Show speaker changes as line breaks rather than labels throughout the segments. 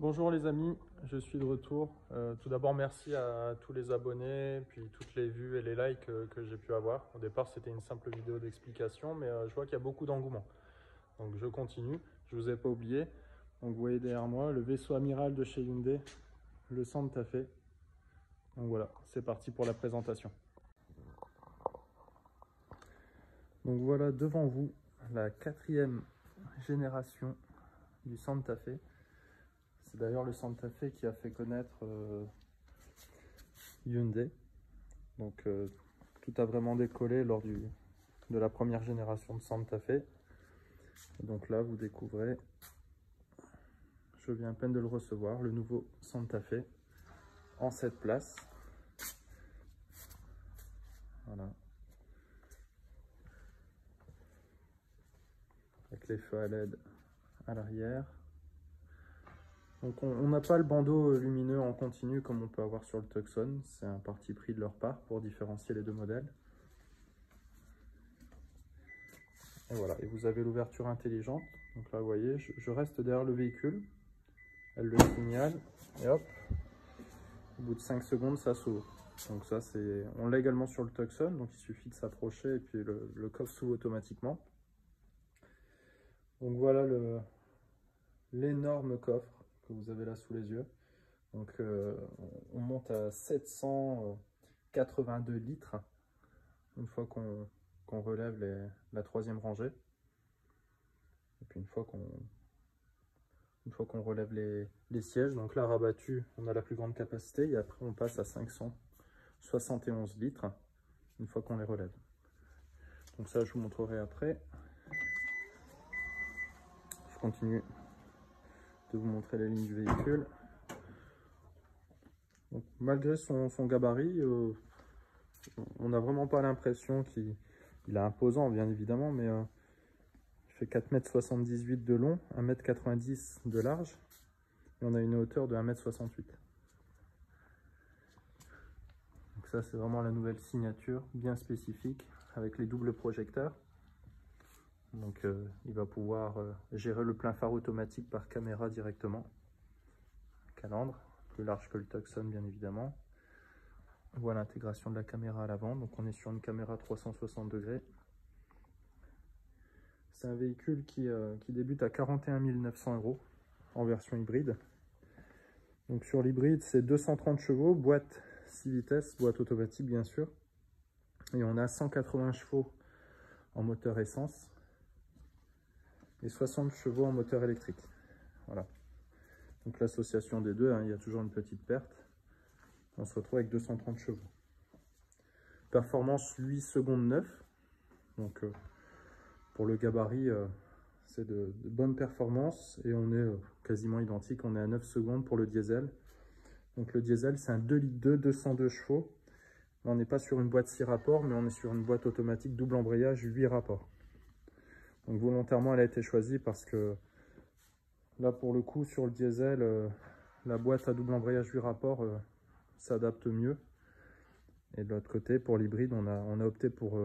Bonjour les amis, je suis de retour. Tout d'abord merci à tous les abonnés, puis toutes les vues et les likes que j'ai pu avoir. Au départ c'était une simple vidéo d'explication, mais je vois qu'il y a beaucoup d'engouement. Donc je continue, je ne vous ai pas oublié. Donc vous voyez derrière moi le vaisseau amiral de chez Hyundai, le Santa Fe. Donc voilà, c'est parti pour la présentation. Donc voilà devant vous la 4e génération du Santa Fe. C'est d'ailleurs le Santa Fe qui a fait connaître Hyundai. Donc tout a vraiment décollé lors de la première génération de Santa Fe. Et donc là vous découvrez, je viens à peine de le recevoir, le nouveau Santa Fe en 7 places. Voilà. Avec les feux à LED à l'arrière. Donc on n'a pas le bandeau lumineux en continu comme on peut avoir sur le Tucson. C'est un parti pris de leur part pour différencier les deux modèles. Et voilà, et vous avez l'ouverture intelligente. Donc là vous voyez, je reste derrière le véhicule. Elle le signale et hop, au bout de 5 secondes ça s'ouvre. Donc ça c'est, on l'a également sur le Tucson, donc il suffit de s'approcher et puis le coffre s'ouvre automatiquement. Donc voilà l'énorme coffre que vous avez là sous les yeux. Donc on monte à 782 litres une fois qu'on relève la 3e rangée. Et puis une fois qu'on relève les sièges, donc là rabattu, on a la plus grande capacité et après on passe à 571 litres une fois qu'on les relève. Donc ça je vous montrerai après. Je continue de vous montrer les lignes du véhicule. Donc, malgré son gabarit, on n'a vraiment pas l'impression qu'il est imposant bien évidemment, mais il fait 4,78 m de long, 1,90 m de large et on a une hauteur de 1,68 m. Donc ça c'est vraiment la nouvelle signature bien spécifique avec les doubles projecteurs. Donc il va pouvoir gérer le plein phare automatique par caméra directement. Calandre, plus large que le Tucson bien évidemment. Voilà l'intégration de la caméra à l'avant, donc on est sur une caméra 360 degrés. C'est un véhicule qui débute à 41 900 € en version hybride. Donc sur l'hybride c'est 230 chevaux, boîte 6 vitesses, boîte automatique bien sûr. Et on a 180 chevaux en moteur essence et 60 chevaux en moteur électrique. Voilà. Donc l'association des deux, hein, il y a toujours une petite perte. On se retrouve avec 230 chevaux. Performance 8 secondes 9. Donc pour le gabarit, c'est de bonnes performances. Et on est quasiment identique. On est à 9 secondes pour le diesel. Donc le diesel, c'est un 2,2 litres 202 chevaux. Là, on n'est pas sur une boîte 6 rapports, mais on est sur une boîte automatique double embrayage 8 rapports. Donc volontairement, elle a été choisie parce que là, pour le coup, sur le diesel, la boîte à double embrayage 8 rapports s'adapte mieux. Et de l'autre côté, pour l'hybride, on a opté pour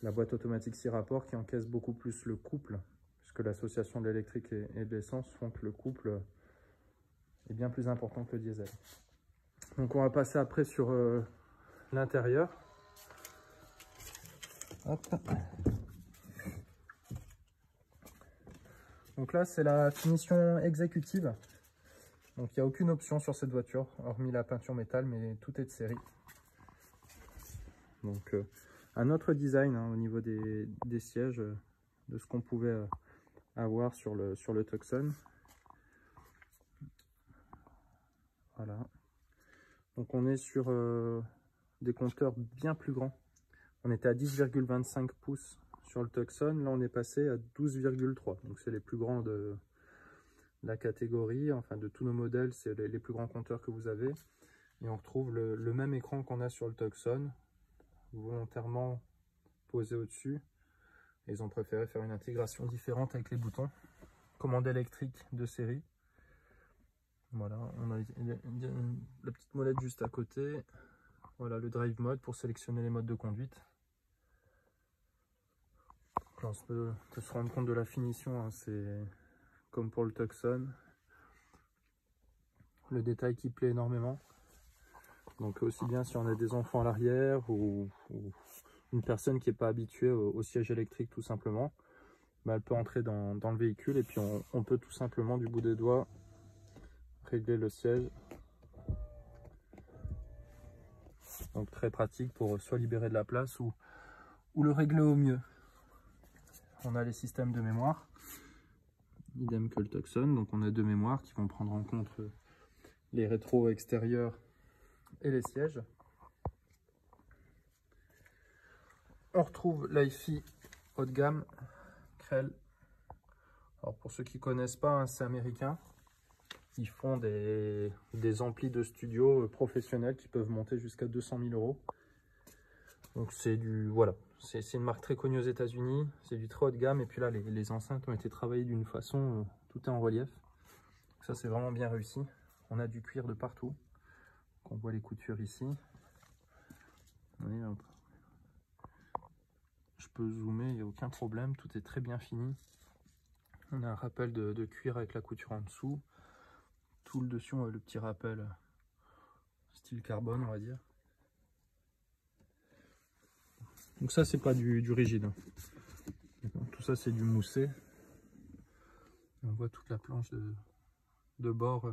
la boîte automatique 6 rapports qui encaisse beaucoup plus le couple, puisque l'association de l'électrique et de l'essence font que le couple est bien plus important que le diesel. Donc on va passer après sur l'intérieur. Donc là, c'est la finition exécutive. Donc il n'y a aucune option sur cette voiture, hormis la peinture métal, mais tout est de série. Donc un autre design hein, au niveau des sièges de ce qu'on pouvait avoir sur le Tucson. Voilà. Donc on est sur des compteurs bien plus grands. On était à 10,25 pouces sur le Tucson, là on est passé à 12,3. Donc c'est les plus grands de la catégorie, enfin de tous nos modèles, c'est les plus grands compteurs que vous avez. Et on retrouve le même écran qu'on a sur le Tucson, volontairement posé au-dessus. Ils ont préféré faire une intégration différente avec les boutons. Commande électrique de série. Voilà, on a la petite molette juste à côté. Voilà le drive mode pour sélectionner les modes de conduite. Là, on peut se rendre compte de la finition, hein, c'est comme pour le Tucson. le détail qui plaît énormément. Donc aussi bien si on a des enfants à l'arrière ou une personne qui n'est pas habituée au siège électrique tout simplement, bah, elle peut entrer dans le véhicule et puis on peut tout simplement du bout des doigts régler le siège. Donc très pratique pour soit libérer de la place ou le régler au mieux. On a les systèmes de mémoire, idem que le Tucson, donc on a deux mémoires qui vont prendre en compte les rétros extérieurs et les sièges. On retrouve l'hi-fi haut de gamme, Krell. Alors pour ceux qui ne connaissent pas, hein, c'est américain. Ils font des amplis de studio professionnels qui peuvent monter jusqu'à 200 000 €. Donc c'est voilà, c'est une marque très connue aux États-Unis. C'est du très haut de gamme. Et puis là, les enceintes ont été travaillées d'une façon, tout est en relief. Ça c'est vraiment bien réussi. On a du cuir de partout. Donc, on voit les coutures ici. Voyez, je peux zoomer, il n'y a aucun problème. Tout est très bien fini. On a un rappel de cuir avec la couture en dessous. Tout le dessus, on a le petit rappel style carbone, on va dire. Donc ça, c'est pas du rigide. Tout ça, c'est du moussé. On voit toute la planche de bord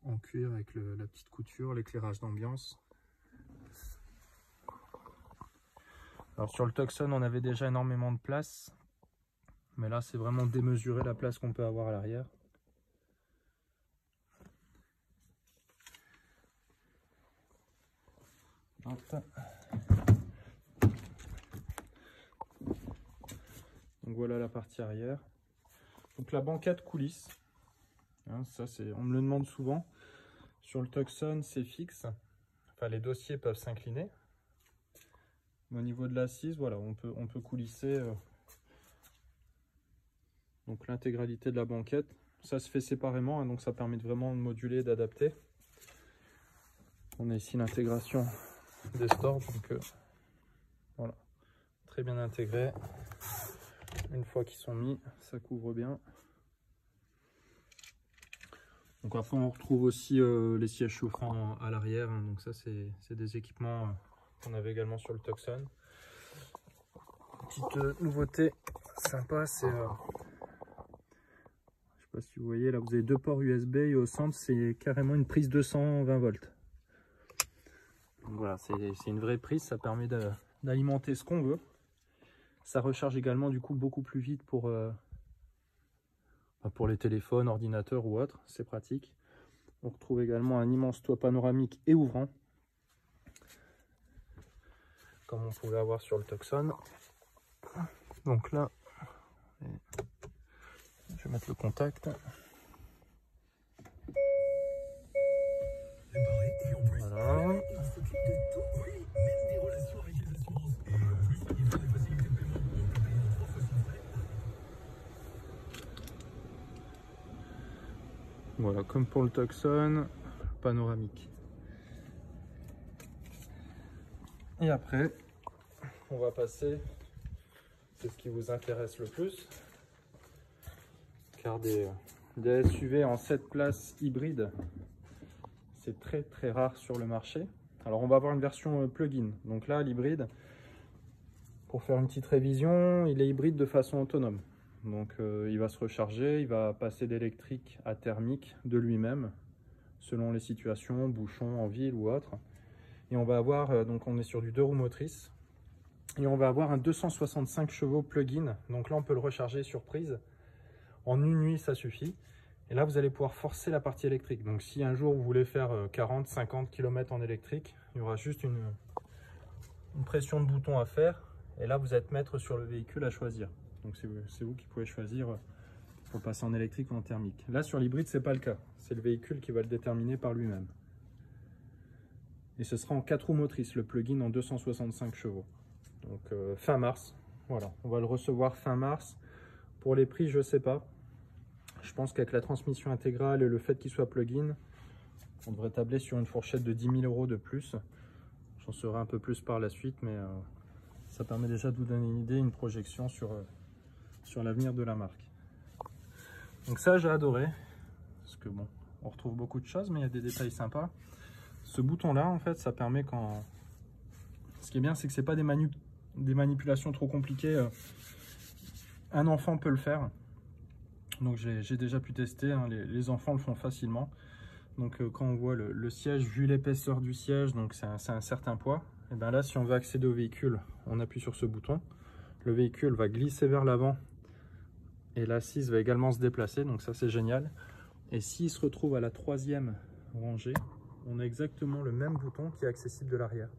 en cuir avec la petite couture, l'éclairage d'ambiance. Alors sur le Tucson, on avait déjà énormément de place. Mais là, c'est vraiment démesuré la place qu'on peut avoir à l'arrière. Donc voilà la partie arrière. Donc la banquette coulisse. Hein, ça on me le demande souvent. Sur le Tucson, c'est fixe. Enfin, les dossiers peuvent s'incliner. Mais au niveau de l'assise, voilà, on peut coulisser donc l'intégralité de la banquette. Ça se fait séparément, hein, donc ça permet vraiment de moduler, d'adapter. On a ici l'intégration des stores, donc voilà, très bien intégré. Une fois qu'ils sont mis, ça couvre bien. Donc après on retrouve aussi les sièges chauffants à l'arrière, hein, donc ça c'est des équipements qu'on avait également sur le Tucson. Petite nouveauté sympa, c'est je sais pas si vous voyez, là vous avez deux ports USB et au centre c'est carrément une prise 220 volts. Donc voilà, c'est une vraie prise, ça permet d'alimenter ce qu'on veut. Ça recharge également du coup beaucoup plus vite pour les téléphones, ordinateurs ou autres, c'est pratique. On retrouve également un immense toit panoramique et ouvrant, comme on pouvait avoir sur le Tucson. Donc là, je vais mettre le contact. Voilà. Voilà, comme pour le Tucson, panoramique. Et après, on va passer, c'est ce qui vous intéresse le plus, car des SUV en 7 places hybrides, c'est très très rare sur le marché. Alors on va avoir une version plug-in. Donc là, l'hybride, pour faire une petite révision, il est hybride de façon autonome. Donc il va se recharger, il va passer d'électrique à thermique de lui-même, selon les situations, bouchons en ville ou autre. Et on va avoir, donc on est sur du 2 roues motrices, et on va avoir un 265 chevaux plug-in. Donc là on peut le recharger sur prise. En une nuit ça suffit. Et là vous allez pouvoir forcer la partie électrique. Donc si un jour vous voulez faire 40-50 km en électrique, il y aura juste une pression de bouton à faire. Et là vous êtes maître sur le véhicule à choisir. Donc c'est vous qui pouvez choisir pour passer en électrique ou en thermique. Là sur l'hybride c'est pas le cas. C'est le véhicule qui va le déterminer par lui-même. Et ce sera en 4 roues motrices, le plug-in en 265 chevaux. Donc fin mars, voilà, on va le recevoir fin mars. Pour les prix, je sais pas. Je pense qu'avec la transmission intégrale et le fait qu'il soit plug-in, on devrait tabler sur une fourchette de 10 000 € de plus. J'en saurai un peu plus par la suite, mais ça permet déjà de vous donner une idée, une projection sur l'avenir de la marque. Donc ça, j'ai adoré, parce que bon, on retrouve beaucoup de choses, mais il y a des détails sympas. Ce bouton-là, en fait, ça permet quand... Ce qui est bien, c'est que c'est pas des manipulations trop compliquées. Un enfant peut le faire. Donc j'ai déjà pu tester, hein, les enfants le font facilement. Donc quand on voit le siège, vu l'épaisseur du siège, donc c'est un certain poids, et bien là, si on veut accéder au véhicule, on appuie sur ce bouton. Le véhicule va glisser vers l'avant et l'assise va également se déplacer, donc ça c'est génial. Et s'il se retrouve à la 3e rangée, on a exactement le même bouton qui est accessible de l'arrière.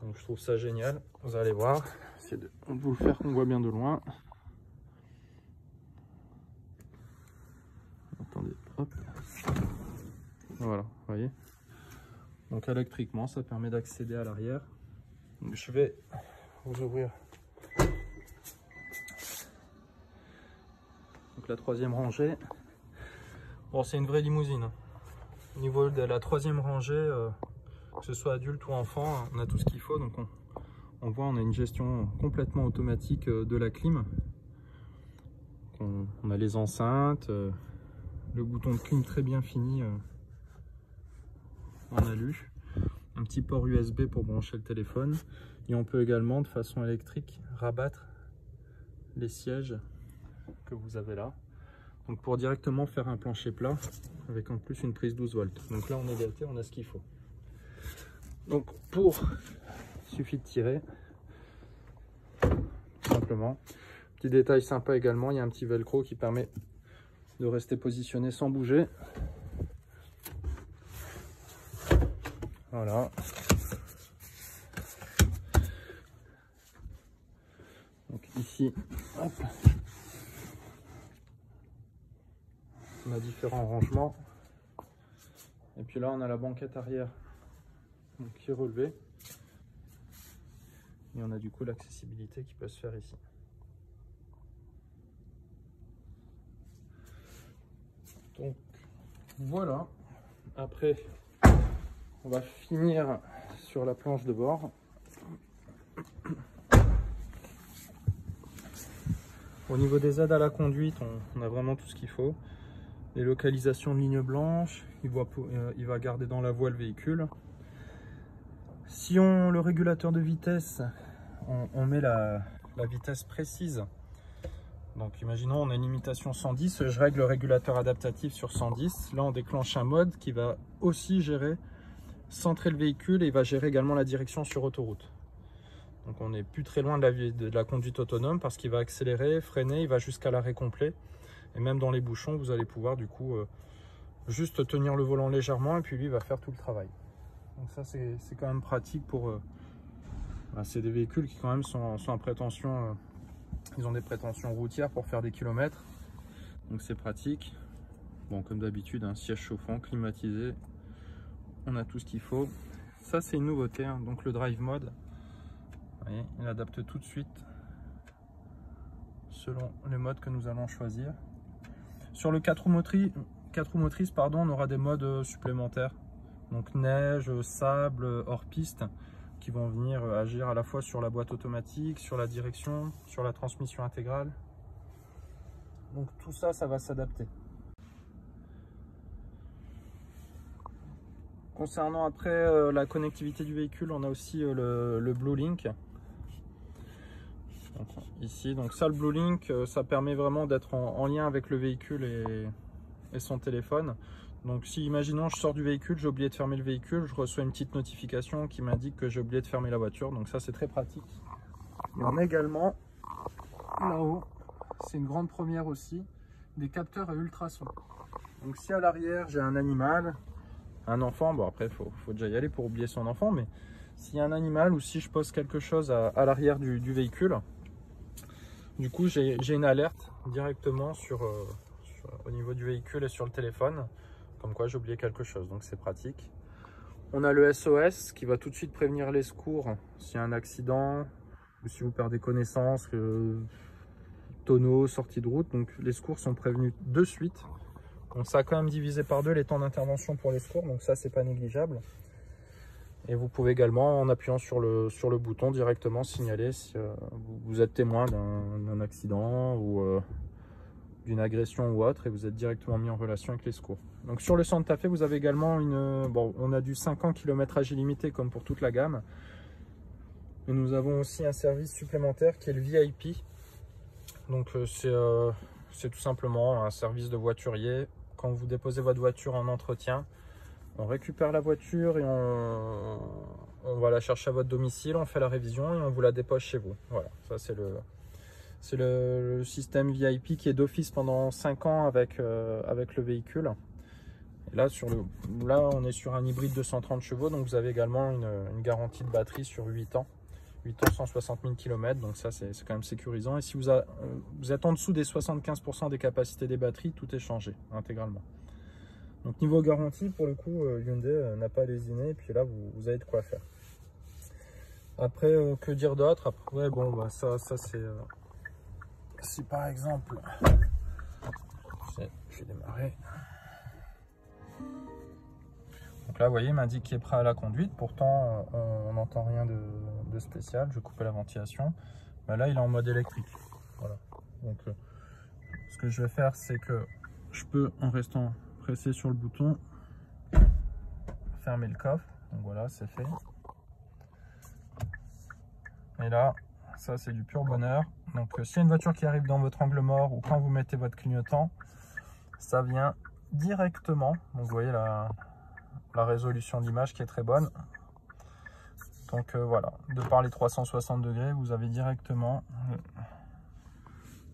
Donc je trouve ça génial. Vous allez voir, essayer de vous le faire qu'on voit bien de loin. Attendez, hop. Voilà, vous voyez. Donc électriquement, ça permet d'accéder à l'arrière. Je vais vous ouvrir donc la 3e rangée. Bon, c'est une vraie limousine. Au niveau de la 3e rangée, que ce soit adulte ou enfant, on a tout ce qu'il faut. Donc on voit, on a une gestion complètement automatique de la clim. On a les enceintes, le bouton de clim très bien fini en alu, un petit port USB pour brancher le téléphone, et on peut également de façon électrique rabattre les sièges que vous avez là, donc pour directement faire un plancher plat avec en plus une prise 12 volts. Donc là on est gâté, on a ce qu'il faut. Donc il suffit de tirer tout simplement. Petit détail sympa également, il y a un petit velcro qui permet de rester positionné sans bouger. Voilà. Donc ici, hop, on a différents rangements. Et puis là, on a la banquette arrière donc, qui est relevée. Et on a du coup l'accessibilité qui peut se faire ici. Donc voilà. Après, on va finir sur la planche de bord. Au niveau des aides à la conduite, on a vraiment tout ce qu'il faut. Les localisations de lignes blanches, il va garder dans la voie le véhicule. Si on le régulateur de vitesse, on met la vitesse précise. Donc imaginons on a une limitation 110, je règle le régulateur adaptatif sur 110. Là on déclenche un mode qui va aussi gérer, centrer le véhicule et il va gérer également la direction sur autoroute. Donc on n'est plus très loin de la conduite autonome parce qu'il va accélérer, freiner, il va jusqu'à l'arrêt complet. Et même dans les bouchons, vous allez pouvoir du coup juste tenir le volant légèrement et puis lui va faire tout le travail. Donc ça c'est quand même pratique pour... c'est des véhicules qui quand même sont en prétention... ils ont des prétentions routières pour faire des kilomètres. Donc c'est pratique. Bon comme d'habitude, un siège chauffant, climatisé. On a tout ce qu'il faut. Ça c'est une nouveauté, hein. Donc le drive mode. Vous voyez, il adapte tout de suite selon le mode que nous allons choisir. Sur le 4 roues motrices, pardon, on aura des modes supplémentaires. Donc neige, sable, hors piste, qui vont venir agir à la fois sur la boîte automatique, sur la direction, sur la transmission intégrale. Donc tout ça, ça va s'adapter. Concernant après la connectivité du véhicule, on a aussi le Blue Link. Donc, ici, donc ça le Blue Link, ça permet vraiment d'être en lien avec le véhicule et son téléphone. Donc si imaginons je sors du véhicule, j'ai oublié de fermer le véhicule, je reçois une petite notification qui m'indique que j'ai oublié de fermer la voiture. Donc ça c'est très pratique. Il y en a également là-haut, c'est une grande première aussi, des capteurs à ultrasons. Donc si à l'arrière j'ai un animal, un enfant, bon après faut déjà y aller pour oublier son enfant, mais s'il y a un animal ou si je pose quelque chose à l'arrière du véhicule, du coup j'ai une alerte directement au niveau du véhicule et sur le téléphone, comme quoi j'ai oublié quelque chose, donc c'est pratique. On a le SOS qui va tout de suite prévenir les secours s'il y a un accident ou si vous perdez connaissance, tonneau, sortie de route, donc les secours sont prévenus de suite. Donc ça a quand même divisé par 2 les temps d'intervention pour les secours, donc ça c'est pas négligeable. Et vous pouvez également, en appuyant sur le bouton, directement signaler si vous êtes témoin d'un accident ou d'une agression ou autre, et vous êtes directement mis en relation avec les secours. Donc sur le Santa Fe, vous avez également on a du 5 ans kilométrage illimité comme pour toute la gamme. Et nous avons aussi un service supplémentaire qui est le VIP. Donc c'est tout simplement un service de voiturier. Quand vous déposez votre voiture en entretien, on récupère la voiture et on va la chercher à votre domicile, on fait la révision et on vous la dépose chez vous. Voilà, ça c'est le système VIP qui est d'office pendant 5 ans avec le véhicule. Et là, on est sur un hybride de 130 chevaux, donc vous avez également une garantie de batterie sur 8 ans. 8 ans, 160 000 km, donc ça c'est quand même sécurisant. Et si vous êtes en dessous des 75% des capacités des batteries, tout est changé intégralement. Donc niveau garantie, pour le coup, Hyundai n'a pas à lésiner, et puis là vous avez de quoi faire. Après, que dire d'autre? Après, bon, bah, ça c'est... si par exemple, je vais démarrer. Donc là, vous voyez, il m'indique qu'il est prêt à la conduite. Pourtant, on n'entend rien de spécial. Je vais couper la ventilation. Ben là, il est en mode électrique. Voilà. Donc, ce que je vais faire, c'est que je peux, en restant pressé sur le bouton, fermer le coffre. Donc voilà, c'est fait. Et là, ça, c'est du pur bonheur. Donc, s'il y a une voiture qui arrive dans votre angle mort ou quand vous mettez votre clignotant, ça vient directement. Donc, vous voyez la résolution d'image qui est très bonne. Donc voilà, de par les 360 degrés, vous avez directement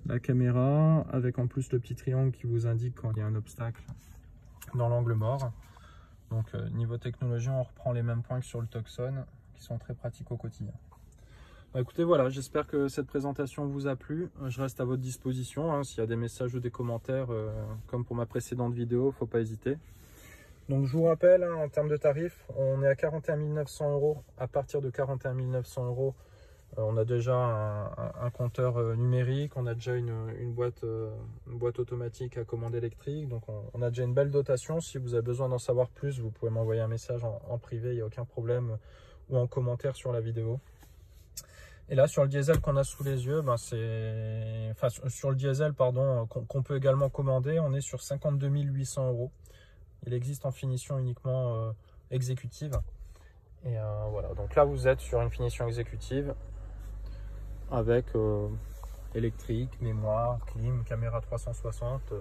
la caméra avec en plus le petit triangle qui vous indique quand il y a un obstacle dans l'angle mort. Donc niveau technologie, on reprend les mêmes points que sur le Tucson qui sont très pratiques au quotidien. Bah, écoutez, voilà, j'espère que cette présentation vous a plu. Je reste à votre disposition, hein, s'il y a des messages ou des commentaires comme pour ma précédente vidéo, il ne faut pas hésiter. Donc je vous rappelle, hein, en termes de tarifs, on est à 41 900 €. À partir de 41 900 €, on a déjà un compteur numérique, on a déjà une boîte automatique à commande électrique. Donc on a déjà une belle dotation. Si vous avez besoin d'en savoir plus, vous pouvez m'envoyer un message en privé, il n'y a aucun problème, ou en commentaire sur la vidéo. Et là, sur le diesel qu'on a sous les yeux, ben sur le diesel, pardon, qu'on peut également commander, on est sur 52 800 €. Il existe en finition uniquement exécutive. Et voilà, donc là vous êtes sur une finition exécutive avec électrique, mémoire, clim, caméra 360,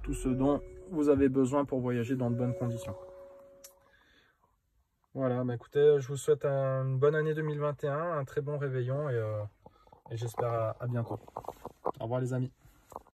tout ce dont vous avez besoin pour voyager dans de bonnes conditions. Voilà, bah écoutez, je vous souhaite une bonne année 2021, un très bon réveillon et j'espère à bientôt. Au revoir les amis.